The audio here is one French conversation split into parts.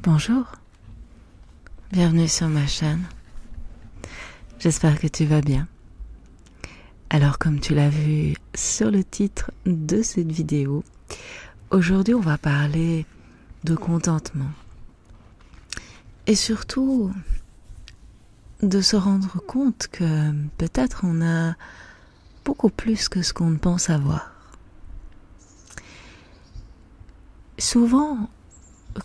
Bonjour, bienvenue sur ma chaîne. J'espère que tu vas bien. Alors comme tu l'as vu sur le titre de cette vidéo, aujourd'hui on va parler de contentement. Et surtout de se rendre compte que peut-être on a beaucoup plus que ce qu'on pense avoir. Souvent,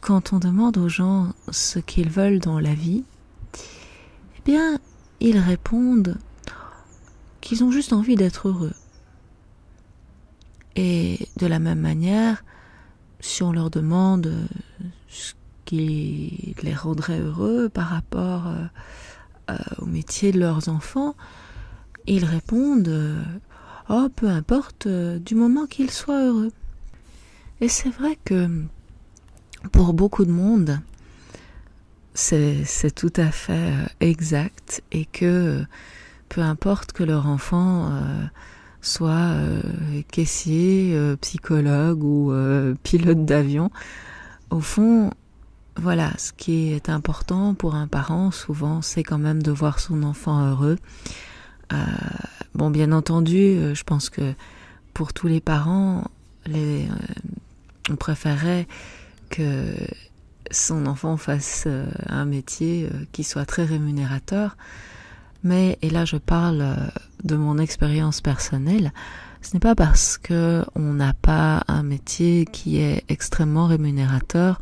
quand on demande aux gens ce qu'ils veulent dans la vie, eh bien, ils répondent qu'ils ont juste envie d'être heureux. Et de la même manière, si on leur demande ce qui les rendrait heureux par rapport au métier de leurs enfants, ils répondent « Oh, peu importe, du moment qu'ils soient heureux ». Et c'est vrai que pour beaucoup de monde, c'est tout à fait exact et que peu importe que leur enfant soit caissier, psychologue ou pilote d'avion, au fond, voilà, ce qui est important pour un parent, souvent, c'est quand même de voir son enfant heureux. Bon, bien entendu, je pense que pour tous les parents, on préférerait que son enfant fasse un métier qui soit très rémunérateur. Mais, et là je parle de mon expérience personnelle, ce n'est pas parce que on n'a pas un métier qui est extrêmement rémunérateur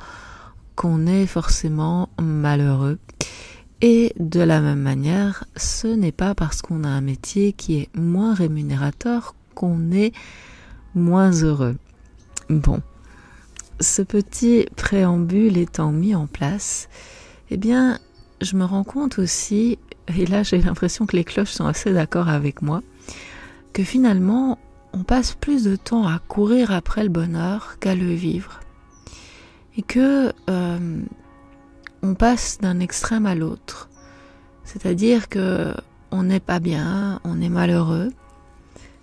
qu'on est forcément malheureux. Et de la même manière, ce n'est pas parce qu'on a un métier qui est moins rémunérateur qu'on est moins heureux. Bon. Ce petit préambule étant mis en place, eh bien, je me rends compte aussi, et là j'ai l'impression que les cloches sont assez d'accord avec moi, que finalement, on passe plus de temps à courir après le bonheur qu'à le vivre. Et que on passe d'un extrême à l'autre. C'est-à-dire que on n'est pas bien, on est malheureux,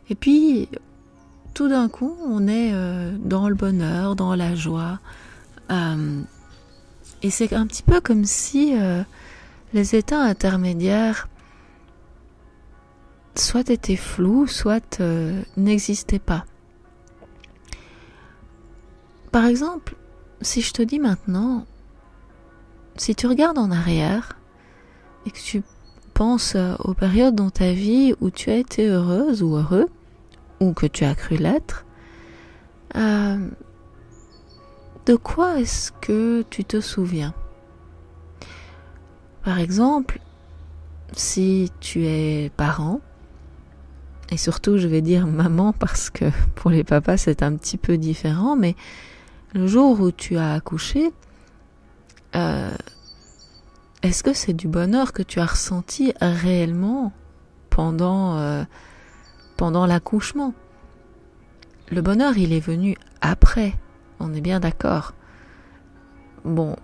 et puis tout d'un coup, on est dans le bonheur, dans la joie. Et c'est un petit peu comme si les états intermédiaires soit étaient flous, soit n'existaient pas. Par exemple, si je te dis maintenant, si tu regardes en arrière et que tu penses aux périodes dans ta vie où tu as été heureuse ou heureux, ou que tu as cru l'être, de quoi est-ce que tu te souviens? Par exemple, si tu es parent, et surtout je vais dire maman parce que pour les papas c'est un petit peu différent, mais le jour où tu as accouché, est-ce que c'est du bonheur que tu as ressenti réellement pendant l'accouchement? Le bonheur, il est venu après, on est bien d'accord. Bon,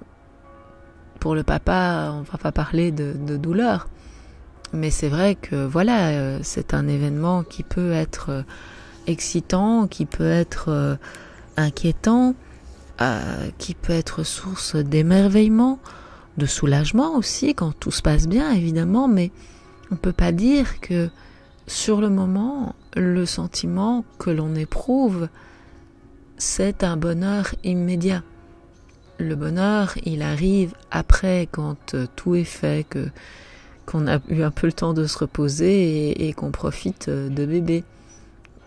pour le papa, on va pas parler de douleur, mais c'est vrai que voilà, c'est un événement qui peut être excitant, qui peut être inquiétant, qui peut être source d'émerveillement, de soulagement aussi quand tout se passe bien évidemment, mais on peut pas dire que sur le moment, le sentiment que l'on éprouve, c'est un bonheur immédiat. Le bonheur, il arrive après, quand tout est fait, qu'on a eu un peu le temps de se reposer et qu'on profite de bébé.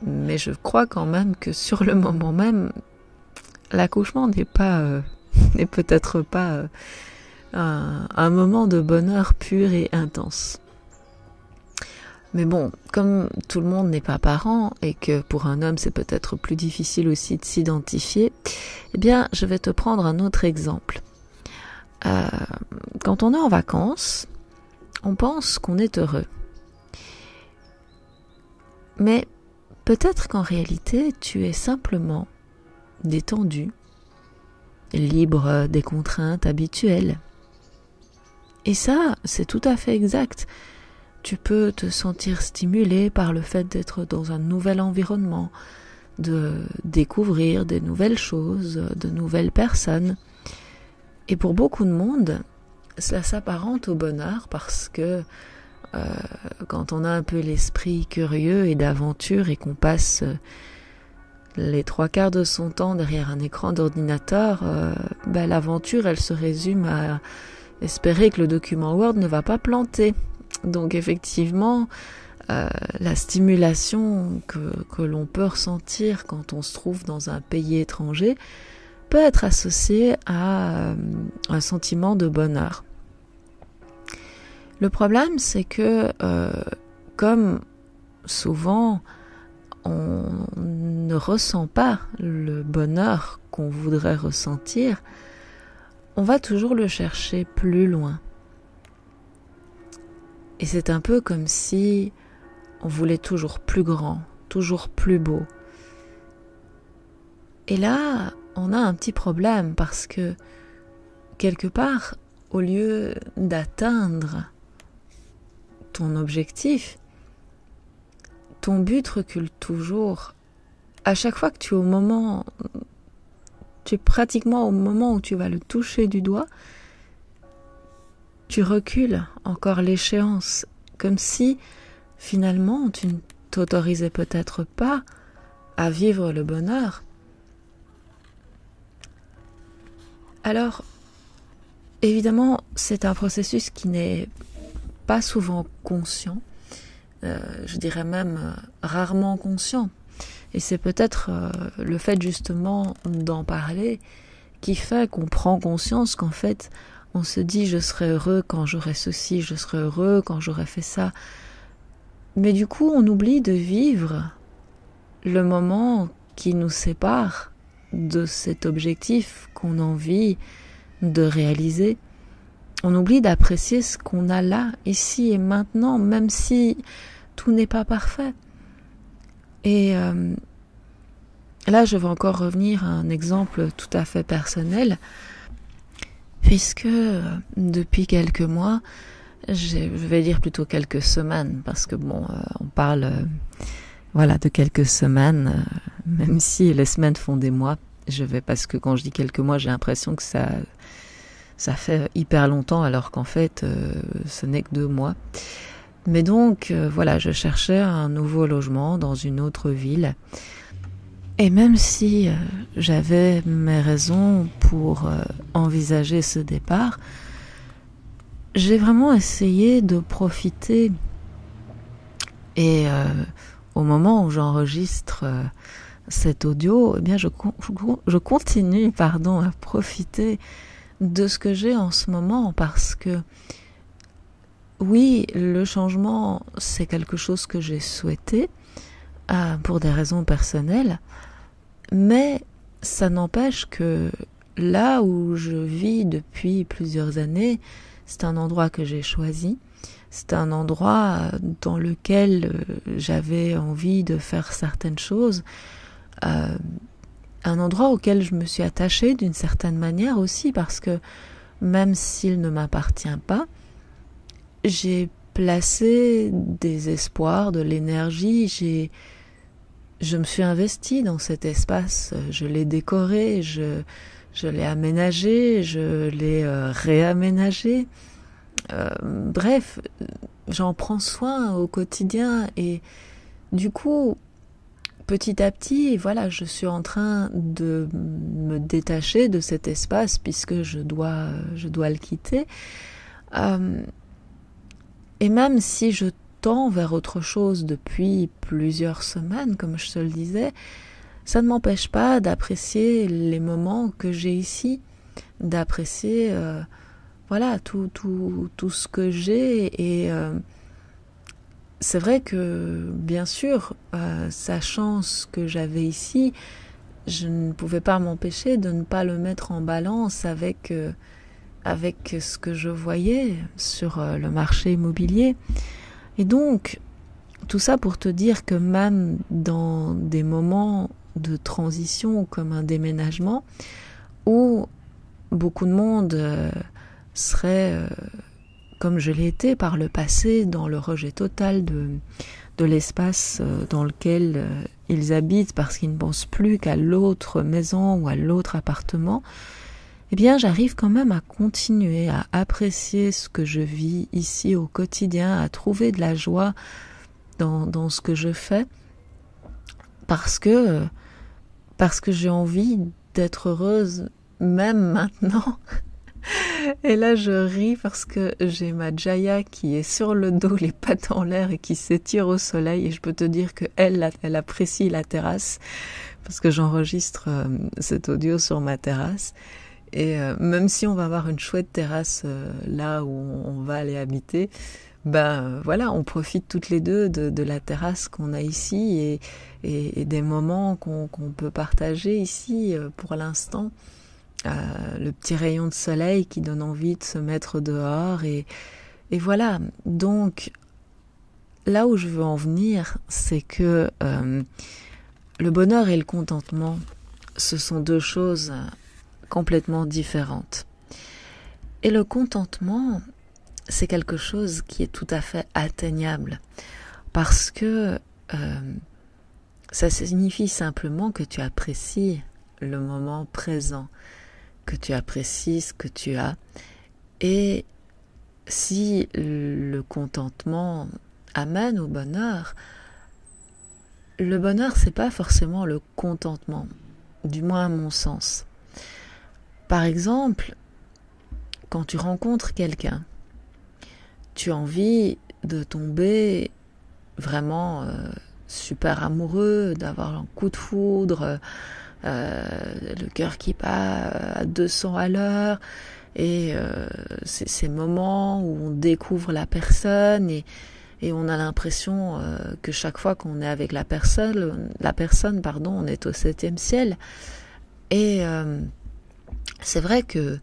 Mais je crois quand même que sur le moment même, l'accouchement n'est peut-être pas un moment de bonheur pur et intense. Mais bon, comme tout le monde n'est pas parent et que pour un homme c'est peut-être plus difficile aussi de s'identifier, eh bien je vais te prendre un autre exemple. Quand on est en vacances, on pense qu'on est heureux. Mais peut-être qu'en réalité tu es simplement détendu, libre des contraintes habituelles. Et ça, c'est tout à fait exact. Tu peux te sentir stimulé par le fait d'être dans un nouvel environnement, de découvrir des nouvelles choses, de nouvelles personnes. Et pour beaucoup de monde, cela s'apparente au bonheur parce que quand on a un peu l'esprit curieux et d'aventure et qu'on passe les 3/4 de son temps derrière un écran d'ordinateur, l'aventure, elle se résume à espérer que le document Word ne va pas planter. Donc effectivement, la stimulation que l'on peut ressentir quand on se trouve dans un pays étranger peut être associée à un sentiment de bonheur. Le problème, c'est que, comme souvent, on ne ressent pas le bonheur qu'on voudrait ressentir, on va toujours le chercher plus loin. Et c'est un peu comme si on voulait toujours plus grand, toujours plus beau. Et là, on a un petit problème parce que, quelque part, au lieu d'atteindre ton objectif, ton but recule toujours. À chaque fois que tu es pratiquement au moment où tu vas le toucher du doigt, tu recules encore l'échéance, comme si finalement tu ne t'autorisais peut-être pas à vivre le bonheur. Alors, évidemment, c'est un processus qui n'est pas souvent conscient, je dirais même rarement conscient. Et c'est peut-être le fait justement d'en parler qui fait qu'on prend conscience qu'en fait, on se dit je serai heureux quand j'aurai ceci, je serai heureux quand j'aurai fait ça. Mais du coup, on oublie de vivre le moment qui nous sépare de cet objectif qu'on a envie de réaliser. On oublie d'apprécier ce qu'on a là, ici et maintenant, même si tout n'est pas parfait. Et là, je vais encore revenir à un exemple tout à fait personnel, puisque depuis quelques mois, je vais dire plutôt quelques semaines, parce que on parle de quelques semaines, même si les semaines font des mois, parce que quand je dis quelques mois, j'ai l'impression que ça fait hyper longtemps, alors qu'en fait, ce n'est que 2 mois. Mais donc, je cherchais un nouveau logement dans une autre ville. Et même si j'avais mes raisons pour envisager ce départ, j'ai vraiment essayé de profiter. Et au moment où j'enregistre cet audio, eh bien je continue à profiter de ce que j'ai en ce moment, parce que oui, le changement, c'est quelque chose que j'ai souhaité pour des raisons personnelles, mais ça n'empêche que là où je vis depuis plusieurs années, c'est un endroit que j'ai choisi, c'est un endroit dans lequel j'avais envie de faire certaines choses, un endroit auquel je me suis attachée d'une certaine manière aussi, parce que même s'il ne m'appartient pas, j'ai placé des espoirs, de l'énergie, je me suis investie dans cet espace, je l'ai décoré, je l'ai aménagé, je l'ai réaménagé. Bref, j'en prends soin au quotidien et du coup, petit à petit, je suis en train de me détacher de cet espace puisque je dois le quitter. Et même si je tends vers autre chose depuis plusieurs semaines, comme je te le disais, ça ne m'empêche pas d'apprécier les moments que j'ai ici, d'apprécier tout ce que j'ai. Et c'est vrai que, bien sûr, sachant ce que j'avais ici, je ne pouvais pas m'empêcher de ne pas le mettre en balance avec ce que je voyais sur le marché immobilier. Et donc, tout ça pour te dire que même dans des moments de transition comme un déménagement, où beaucoup de monde serait, comme je l'ai été par le passé, dans le rejet total de l'espace dans lequel ils habitent parce qu'ils ne pensent plus qu'à l'autre maison ou à l'autre appartement, eh bien j'arrive quand même à continuer à apprécier ce que je vis ici au quotidien, à trouver de la joie dans ce que je fais, parce que j'ai envie d'être heureuse même maintenant. Et là je ris parce que j'ai ma Jaya qui est sur le dos, les pattes en l'air et qui s'étire au soleil, et je peux te dire que elle apprécie la terrasse parce que j'enregistre cet audio sur ma terrasse. Et même si on va avoir une chouette terrasse là où on va aller habiter, voilà, on profite toutes les deux de la terrasse qu'on a ici et des moments qu'on peut partager ici pour l'instant. Le petit rayon de soleil qui donne envie de se mettre dehors et voilà. Donc là où je veux en venir, c'est que le bonheur et le contentement, ce sont deux choses complètement différentes. Et le contentement, c'est quelque chose qui est tout à fait atteignable, parce que ça signifie simplement que tu apprécies le moment présent, que tu apprécies ce que tu as. Et si le contentement amène au bonheur, le bonheur, c'est pas forcément le contentement, du moins à mon sens. Par exemple, quand tu rencontres quelqu'un, tu as envie de tomber vraiment super amoureux, d'avoir un coup de foudre, le cœur qui bat à 200 à l'heure, et c'est ces moments où on découvre la personne et on a l'impression que chaque fois qu'on est avec la personne, on est au 7e ciel. Et c'est vrai que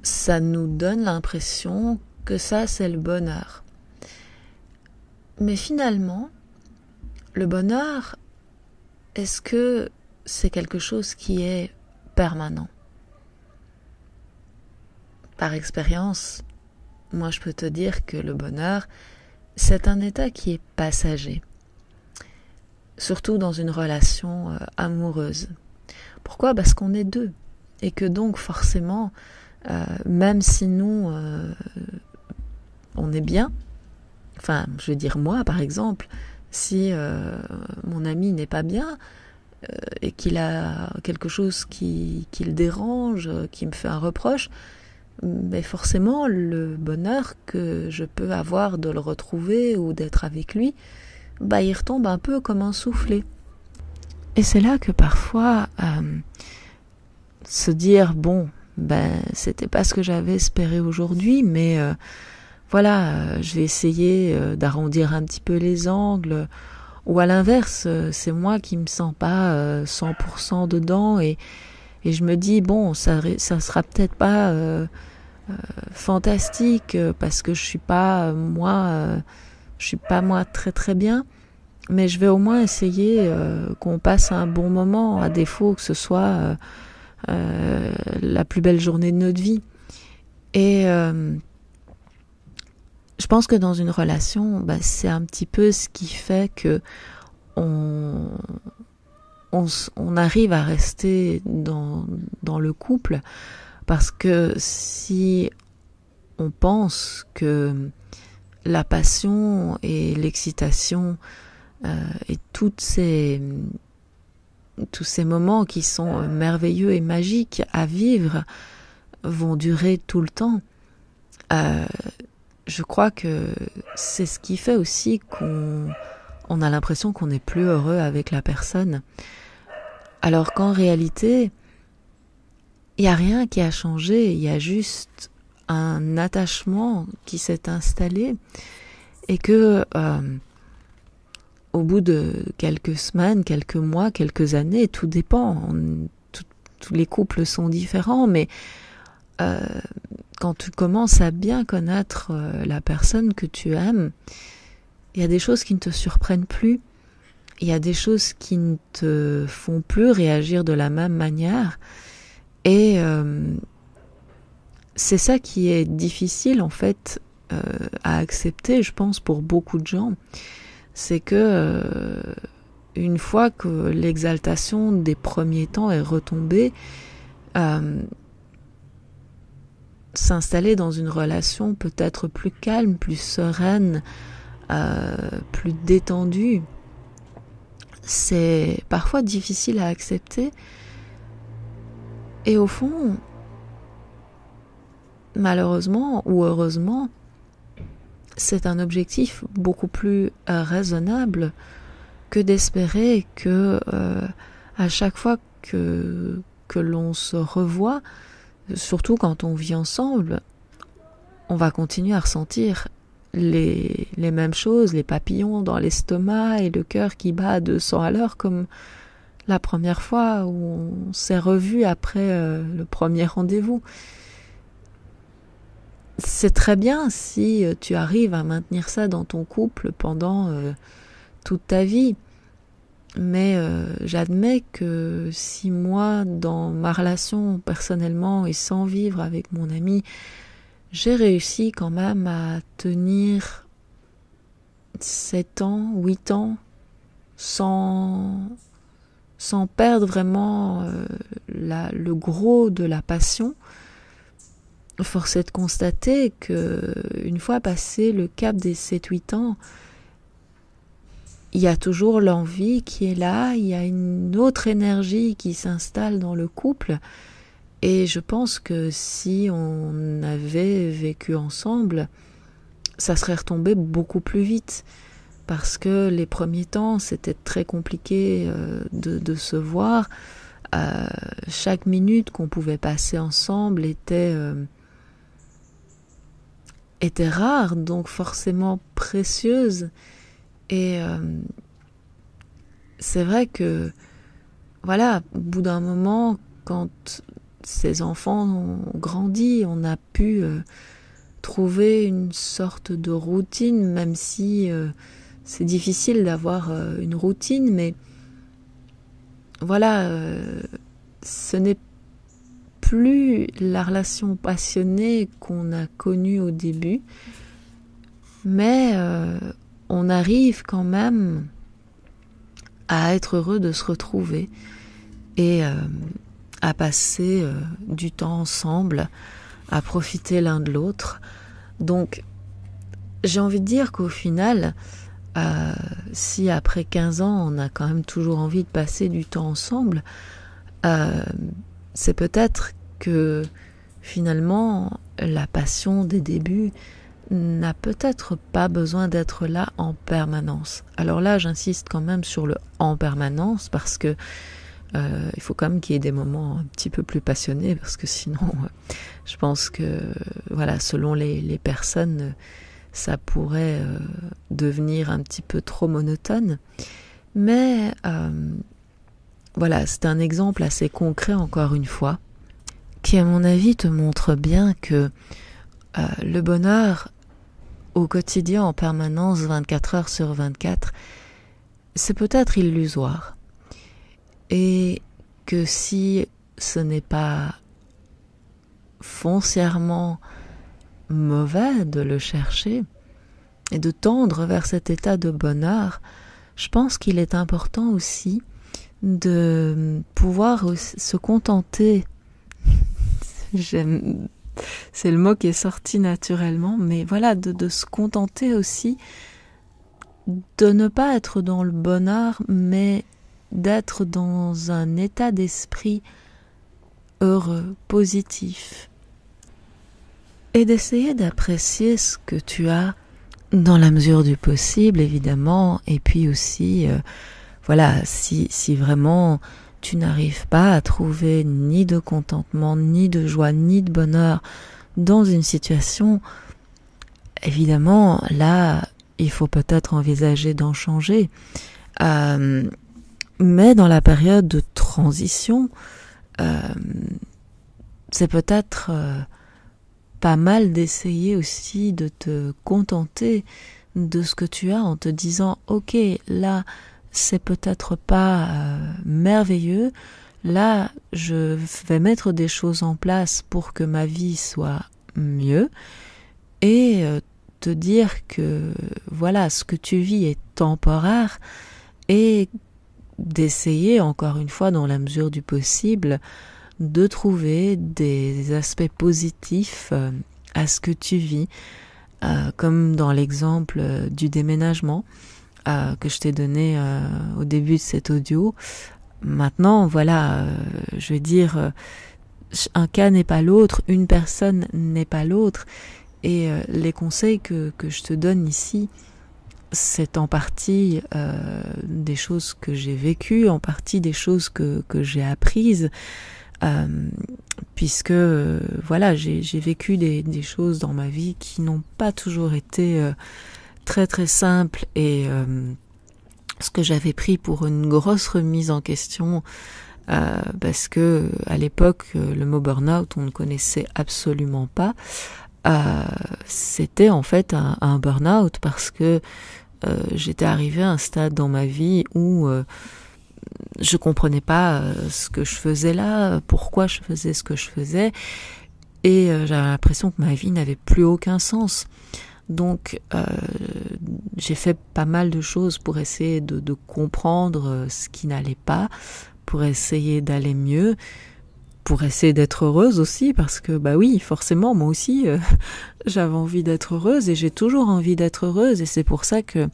ça nous donne l'impression que ça, c'est le bonheur. Mais finalement, le bonheur, est-ce que c'est quelque chose qui est permanent? Par expérience, moi je peux te dire que le bonheur, c'est un état qui est passager. Surtout dans une relation amoureuse. Pourquoi ? Parce qu'on est deux. Et que donc forcément, même si nous, on est bien, enfin je veux dire moi par exemple, si mon ami n'est pas bien, et qu'il a quelque chose qui le dérange, qui me fait un reproche, mais forcément le bonheur que je peux avoir de le retrouver ou d'être avec lui, il retombe un peu comme un soufflet. Et c'est là que parfois se dire c'était pas ce que j'avais espéré aujourd'hui, mais voilà, je vais essayer d'arrondir un petit peu les angles. Ou à l'inverse, c'est moi qui me sens pas 100% dedans et je me dis ça sera peut-être pas fantastique parce que je suis pas moi très très bien, mais je vais au moins essayer qu'on passe un bon moment, à défaut que ce soit la plus belle journée de notre vie. Et je pense que dans une relation, c'est un petit peu ce qui fait que on arrive à rester dans le couple, parce que si on pense que la passion et l'excitation et tous ces moments qui sont merveilleux et magiques à vivre vont durer tout le temps, je crois que c'est ce qui fait aussi qu'on a l'impression qu'on n'est plus heureux avec la personne. Alors qu'en réalité, il n'y a rien qui a changé, il y a juste un attachement qui s'est installé et que au bout de quelques semaines, quelques mois, quelques années, tout dépend, tous les couples sont différents, mais quand tu commences à bien connaître la personne que tu aimes, il y a des choses qui ne te surprennent plus, il y a des choses qui ne te font plus réagir de la même manière, et c'est ça qui est difficile en fait à accepter, je pense, pour beaucoup de gens. C'est que une fois que l'exaltation des premiers temps est retombée, s'installer dans une relation peut-être plus calme, plus sereine, plus détendue. C'est parfois difficile à accepter. Et au fond, malheureusement ou heureusement, c'est un objectif beaucoup plus raisonnable que d'espérer que à chaque fois que l'on se revoit, surtout quand on vit ensemble, on va continuer à ressentir les mêmes choses, les papillons dans l'estomac et le cœur qui bat à 200 à l'heure comme la première fois où on s'est revu après le premier rendez-vous. C'est très bien si tu arrives à maintenir ça dans ton couple pendant toute ta vie. Mais j'admets que si moi, dans ma relation personnellement et sans vivre avec mon ami, j'ai réussi quand même à tenir 7 ans, 8 ans, sans perdre vraiment le gros de la passion, force est de constater que une fois passé le cap des 7-8 ans, il y a toujours l'envie qui est là, il y a une autre énergie qui s'installe dans le couple. Et je pense que si on avait vécu ensemble, ça serait retombé beaucoup plus vite. Parce que les premiers temps, c'était très compliqué de se voir. Chaque minute qu'on pouvait passer ensemble était rare, donc forcément précieuse. Et c'est vrai que, voilà, au bout d'un moment, quand ces enfants ont grandi, on a pu trouver une sorte de routine, même si c'est difficile d'avoir une routine, mais voilà, ce n'est plus la relation passionnée qu'on a connue au début, mais on arrive quand même à être heureux de se retrouver et à passer du temps ensemble, à profiter l'un de l'autre. Donc, j'ai envie de dire qu'au final, si après 15 ans, on a quand même toujours envie de passer du temps ensemble, c'est peut-être que finalement, la passion des débuts n'a peut-être pas besoin d'être là en permanence. Alors là, j'insiste quand même sur le en permanence parce que il faut quand même qu'il y ait des moments un petit peu plus passionnés parce que sinon, je pense que voilà, selon les personnes, ça pourrait devenir un petit peu trop monotone. Mais voilà, c'est un exemple assez concret encore une fois qui à mon avis te montre bien que le bonheur au quotidien en permanence 24 heures sur 24, c'est peut-être illusoire. Et que si ce n'est pas foncièrement mauvais de le chercher et de tendre vers cet état de bonheur, je pense qu'il est important aussi de pouvoir se contenter. C'est le mot qui est sorti naturellement, mais voilà, de se contenter aussi de ne pas être dans le bonheur, mais d'être dans un état d'esprit heureux, positif, et d'essayer d'apprécier ce que tu as dans la mesure du possible, évidemment, et puis aussi, voilà, si vraiment tu n'arrives pas à trouver ni de contentement, ni de joie, ni de bonheur dans une situation, évidemment, là, il faut peut-être envisager d'en changer. Mais dans la période de transition, c'est peut-être pas mal d'essayer aussi de te contenter de ce que tu as en te disant « Ok, là, c'est peut-être pas merveilleux. Là, je vais mettre des choses en place pour que ma vie soit mieux. » Et te dire que voilà, ce que tu vis est temporaire et d'essayer, encore une fois, dans la mesure du possible, de trouver des aspects positifs à ce que tu vis, comme dans l'exemple du déménagement que je t'ai donné au début de cet audio. Maintenant, voilà, je veux dire, un cas n'est pas l'autre, une personne n'est pas l'autre, et les conseils que je te donne ici, c'est en partie des choses que j'ai vécues, en partie des choses que j'ai apprises, puisque voilà, j'ai vécu des choses dans ma vie qui n'ont pas toujours été très très simples, et ce que j'avais pris pour une grosse remise en question, parce que à l'époque le mot burn-out on ne connaissait absolument pas. C'était en fait un burn-out parce que j'étais arrivée à un stade dans ma vie où je comprenais pas ce que je faisais là, pourquoi je faisais ce que je faisais, et j'avais l'impression que ma vie n'avait plus aucun sens. Donc j'ai fait pas mal de choses pour essayer de comprendre ce qui n'allait pas, pour essayer d'aller mieux, pour essayer d'être heureuse aussi, parce que bah oui, forcément, moi aussi, j'avais envie d'être heureuse, et j'ai toujours envie d'être heureuse, et c'est pour ça que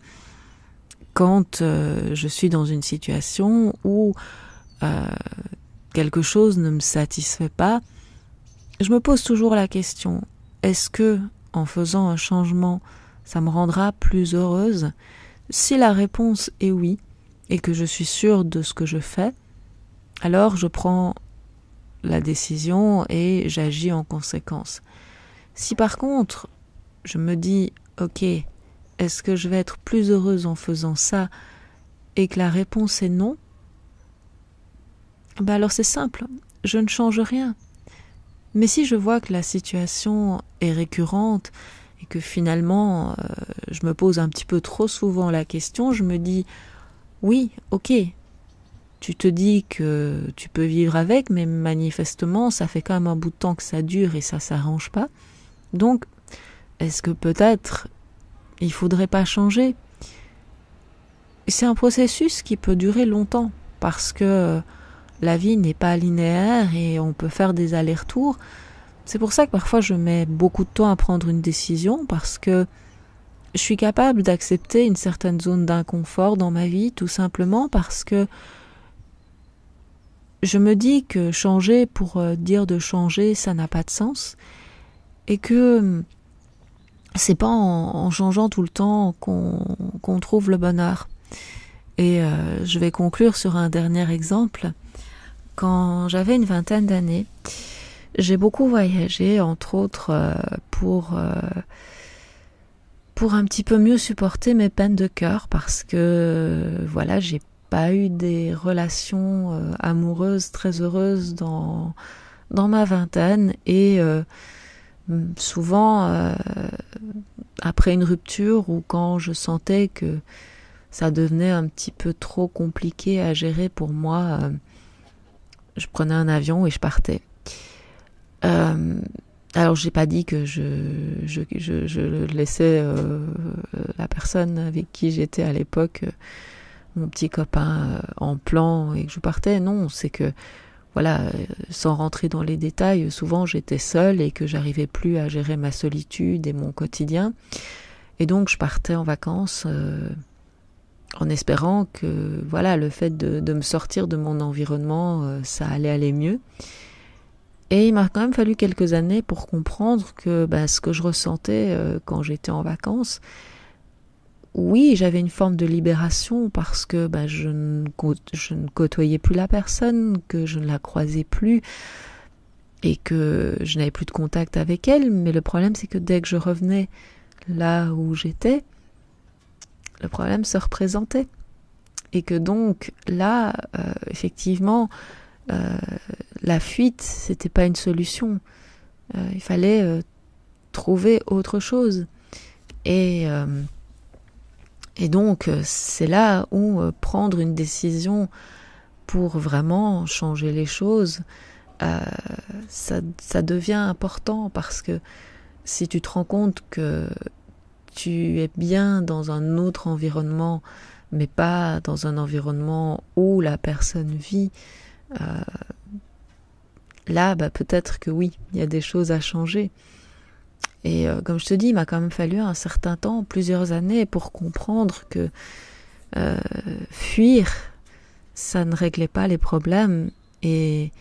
quand je suis dans une situation où quelque chose ne me satisfait pas, je me pose toujours la question, est-ce que en faisant un changement, ça me rendra plus heureuse? Si la réponse est oui, et que je suis sûre de ce que je fais, alors je prends la décision et j'agis en conséquence. Si par contre, je me dis, ok, est-ce que je vais être plus heureuse en faisant ça, et que la réponse est non, ben alors c'est simple, je ne change rien. Mais si je vois que la situation est récurrente et que finalement je me pose un petit peu trop souvent la question, je me dis oui, ok, tu te dis que tu peux vivre avec, mais manifestement ça fait quand même un bout de temps que ça dure et ça s'arrange pas. Donc est-ce que peut-être il faudrait pas changer? C'est un processus qui peut durer longtemps parce que la vie n'est pas linéaire et on peut faire des allers-retours. C'est pour ça que parfois je mets beaucoup de temps à prendre une décision, parce que je suis capable d'accepter une certaine zone d'inconfort dans ma vie, tout simplement parce que je me dis que changer pour dire de changer, ça n'a pas de sens, et que c'est pas en changeant tout le temps qu'on trouve le bonheur. Et je vais conclure sur un dernier exemple. Quand j'avais une vingtaine d'années, j'ai beaucoup voyagé, entre autres pour un petit peu mieux supporter mes peines de cœur, parce que voilà, j'ai pas eu des relations amoureuses très heureuses dans ma vingtaine, et souvent après une rupture, ou quand je sentais que ça devenait un petit peu trop compliqué à gérer pour moi, je prenais un avion et je partais. Alors j'ai pas dit que je laissais la personne avec qui j'étais à l'époque, mon petit copain, en plan, et que je partais. Non, c'est que voilà, sans rentrer dans les détails, souvent j'étais seule et que j'arrivais plus à gérer ma solitude et mon quotidien, et donc je partais en vacances en espérant que voilà, le fait de me sortir de mon environnement, ça allait aller mieux. Et il m'a quand même fallu quelques années pour comprendre que ce que je ressentais quand j'étais en vacances, oui, j'avais une forme de libération, parce que je ne côtoyais plus la personne, que je ne la croisais plus, et que je n'avais plus de contact avec elle. Mais le problème, c'est que dès que je revenais là où j'étais, le problème se représentait, et que donc là, effectivement, la fuite, c'était pas une solution. Il fallait trouver autre chose, et donc c'est là où prendre une décision pour vraiment changer les choses, ça devient important, parce que si tu te rends compte que tu es bien dans un autre environnement, mais pas dans un environnement où la personne vit, là, peut-être que oui, il y a des choses à changer. Et comme je te dis, il m'a quand même fallu un certain temps, plusieurs années, pour comprendre que fuir, ça ne réglait pas les problèmes. Et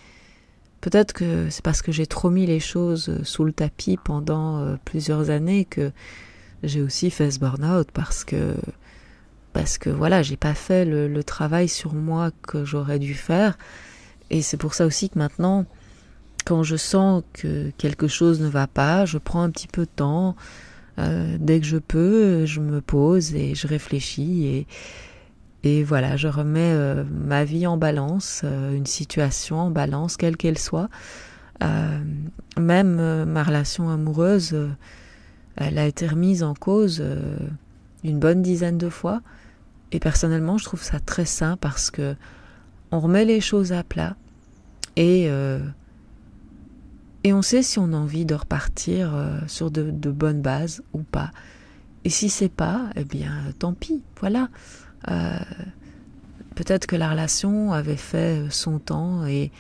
peut-être que c'est parce que j'ai trop mis les choses sous le tapis pendant plusieurs années que j'ai aussi fait ce burn-out, parce que voilà, j'ai pas fait le travail sur moi que j'aurais dû faire. Et c'est pour ça aussi que maintenant, quand je sens que quelque chose ne va pas, je prends un petit peu de temps. Dès que je peux, je me pose et je réfléchis et voilà, je remets ma vie en balance, une situation en balance, quelle qu'elle soit. Même ma relation amoureuse, elle a été remise en cause une bonne dizaine de fois. Et personnellement, je trouve ça très sain parce que on remet les choses à plat et on sait si on a envie de repartir sur de bonnes bases ou pas. Et si c'est pas, eh bien, tant pis, voilà. Peut-être que la relation avait fait son temps, et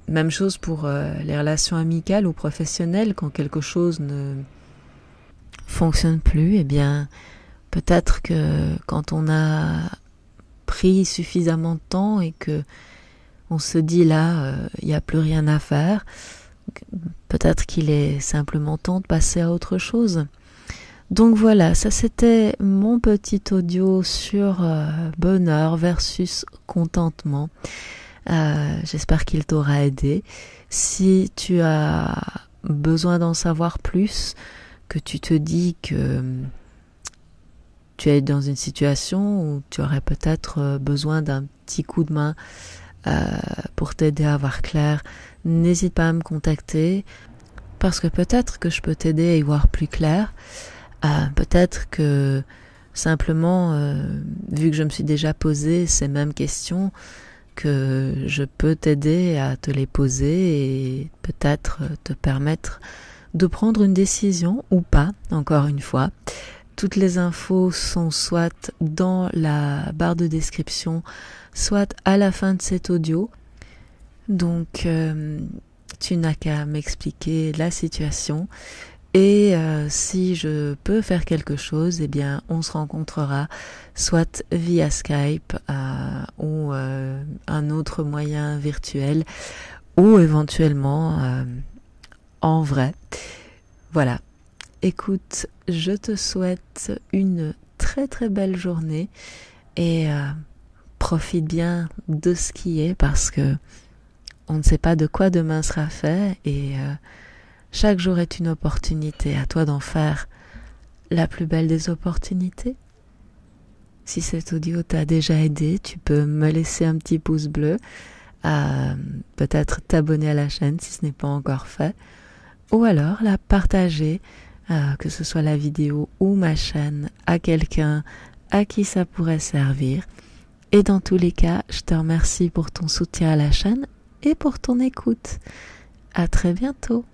même chose pour les relations amicales ou professionnelles. Quand quelque chose ne fonctionne plus, eh bien, peut-être que quand on a pris suffisamment de temps et que on se dit là, il n'y a plus rien à faire, peut-être qu'il est simplement temps de passer à autre chose. Donc voilà, ça c'était mon petit audio sur bonheur versus contentement. J'espère qu'il t'aura aidé. Si tu as besoin d'en savoir plus, que tu te dis que tu es dans une situation où tu aurais peut-être besoin d'un petit coup de main pour t'aider à voir clair, n'hésite pas à me contacter, parce que peut-être que je peux t'aider à y voir plus clair. Peut-être que simplement, vu que je me suis déjà posé ces mêmes questions, que je peux t'aider à te les poser et peut-être te permettre de prendre une décision ou pas, encore une fois. Toutes les infos sont soit dans la barre de description, soit à la fin de cet audio. Donc, tu n'as qu'à m'expliquer la situation. Et si je peux faire quelque chose, eh bien, on se rencontrera soit via Skype ou un autre moyen virtuel, ou éventuellement en vrai. Voilà. Écoute, je te souhaite une très très belle journée et profite bien de ce qui est, parce que on ne sait pas de quoi demain sera fait, et chaque jour est une opportunité, à toi d'en faire la plus belle des opportunités. Si cet audio t'a déjà aidé, tu peux me laisser un petit pouce bleu, peut-être t'abonner à la chaîne si ce n'est pas encore fait, ou alors la partager, que ce soit la vidéo ou ma chaîne, à quelqu'un à qui ça pourrait servir. Et dans tous les cas, je te remercie pour ton soutien à la chaîne et pour ton écoute. À très bientôt.